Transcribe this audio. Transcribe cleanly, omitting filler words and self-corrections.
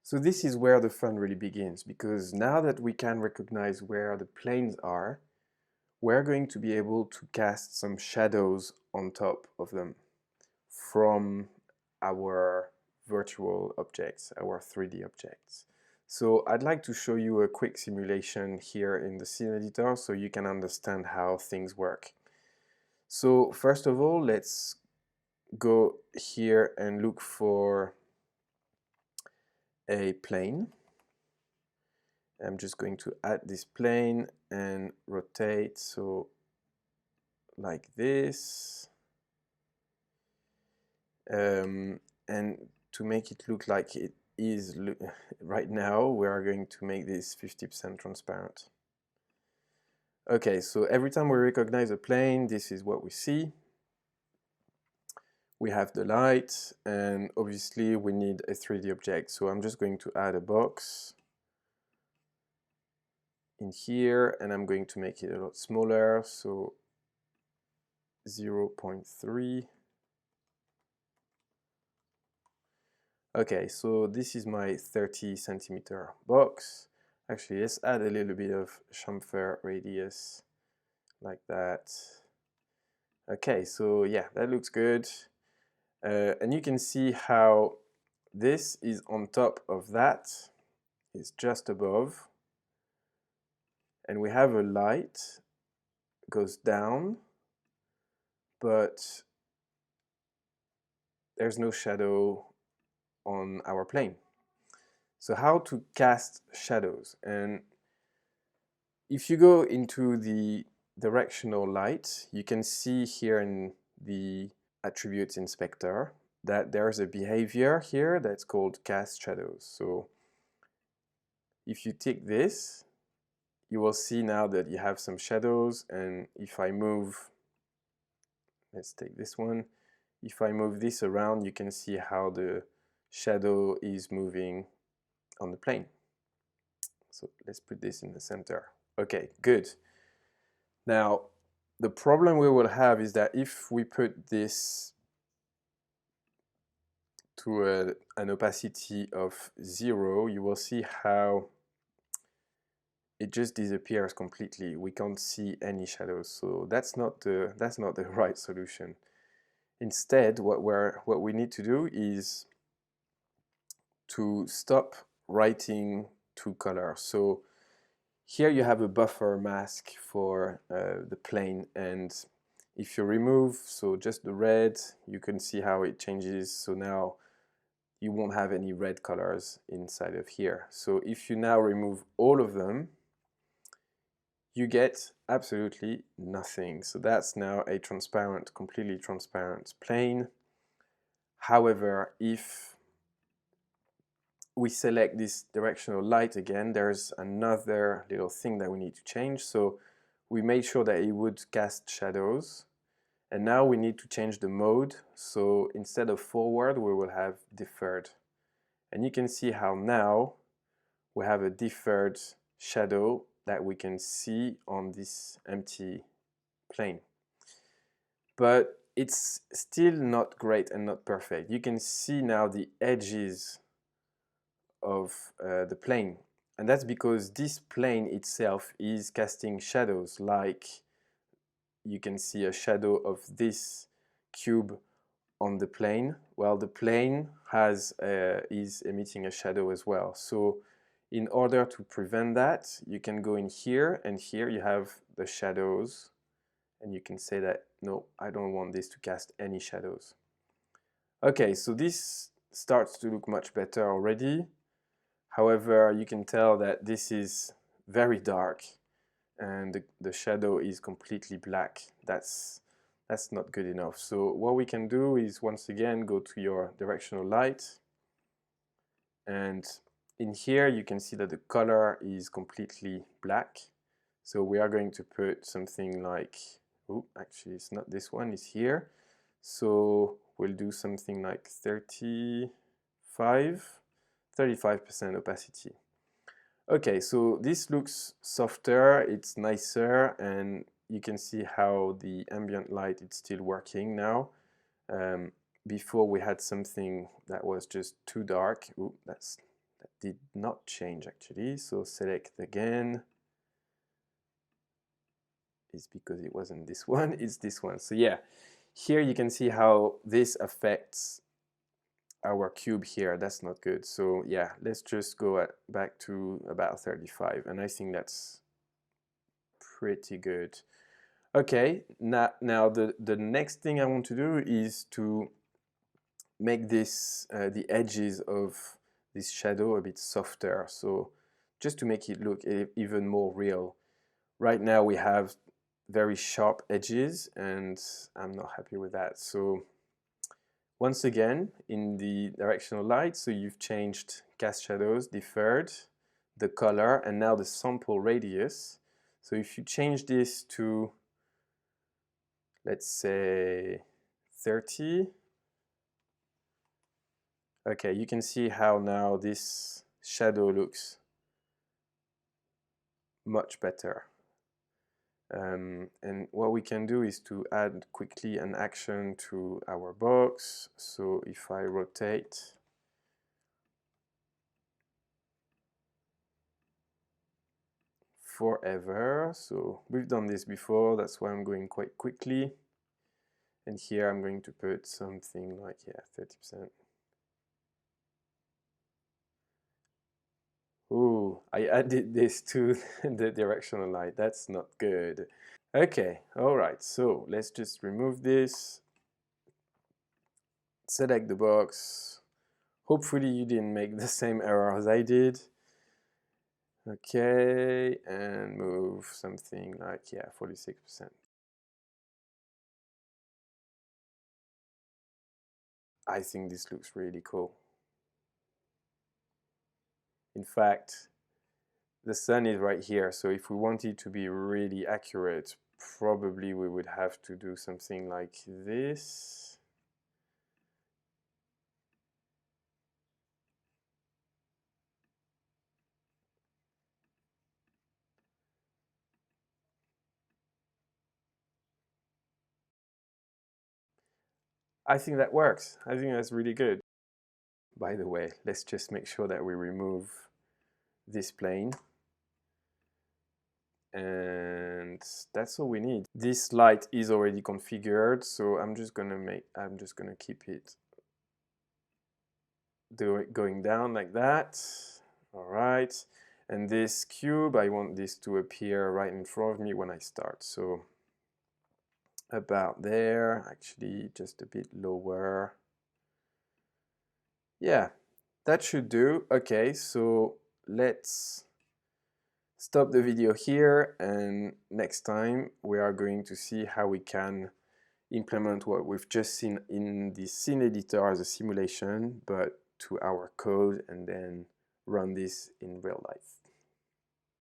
So this is where the fun really begins, because now that we can recognize where the planes are, we're going to be able to cast some shadows on top of them from our virtual objects, our 3D objects. So I'd like to show you a quick simulation here in the scene editor so you can understand how things work. So first of all, let's go here and look for a plane. I'm just going to add this plane and rotate, so like this. And to make it look like it is right now, we are going to make this 50% transparent. Okay, so every time we recognize a plane, this is what we see. We have the light, and obviously we need a 3D object. So I'm just going to add a box in here, and I'm going to make it a lot smaller, so 0.3. Okay, so this is my 30 centimeter box. Actually, let's add a little bit of chamfer radius like that. Okay, so yeah, that looks good. And you can see how this is on top of that. It's just above. And we have a light goes down, but there's no shadow on our plane. So how to cast shadows? And if you go into the directional light, you can see here in the attributes inspector that there's a behavior here that's called cast shadows. So if you tick this, you will see now that you have some shadows, and if I move, let's take this one, if I move this around, you can see how the shadow is moving on the plane. So let's put this in the center. Okay, good. Now, the problem we will have is that if we put this to an opacity of 0, you will see how it just disappears completely. We can't see any shadows, so that's not the right solution. Instead, what we need to do is to stop writing to color. So here you have a buffer mask for the plane, and if you remove, so just the red, you can see how it changes. So now you won't have any red colors inside of here. So if you now remove all of them, you get absolutely nothing. So that's now a transparent, completely transparent plane. However, if we select this directional light again, there's another little thing that we need to change. So we made sure that it would cast shadows, and now we need to change the mode. So instead of forward, we will have deferred. And you can see how now we have a deferred shadow that we can see on this empty plane. But it's still not great and not perfect. You can see now the edges of the plane, and that's because this plane itself is casting shadows. Like you can see a shadow of this cube on the plane. Well, the plane is emitting a shadow as well. So in order to prevent that, you can go in here, and here you have the shadows, and you can say that no, I don't want this to cast any shadows. Okay, so this starts to look much better already. However, you can tell that this is very dark, and the shadow is completely black. That's not good enough. So what we can do is, once again, go to your directional light, and in here you can see that the color is completely black. So we are going to put something like, oh, actually it's not this one, it's here. So we'll do something like 35% opacity. Okay, so this looks softer, it's nicer, and you can see how the ambient light is still working now. Before we had something that was just too dark. Ooh, that did not change actually. So select again. It's because it wasn't this one, it's this one. So yeah, here you can see how this affects our cube here. That's not good. So yeah, let's just go back to about 35, and I think that's pretty good. Okay, now the next thing I want to do is to make this the edges of this shadow a bit softer, so just to make it look even more real. Right now we have very sharp edges and I'm not happy with that. So once again, in the directional light, so you've changed cast shadows, deferred, the color, and now the sample radius. So if you change this to, let's say, 30, okay, you can see how now this shadow looks much better. And what we can do is to add quickly an action to our box. So if I rotate, forever, so we've done this before, that's why I'm going quite quickly. And here I'm going to put something like, yeah, 30%. Ooh, I added this to the directional light. That's not good. Okay, all right, so let's just remove this. Select the box. Hopefully you didn't make the same error as I did. Okay, and move something like, yeah, 46%. I think this looks really cool. In fact, the sun is right here, so if we wanted to be really accurate, probably we would have to do something like this. I think that works. I think that's really good. By the way, let's just make sure that we remove this plane. And that's all we need. This light is already configured, so I'm just gonna keep it going down like that. All right, and this cube, I want this to appear right in front of me when I start. So about there, actually just a bit lower. Yeah, that should do. Okay, so let's stop the video here, and next time we are going to see how we can implement what we've just seen in the scene editor as a simulation, but to our code, and then run this in real life.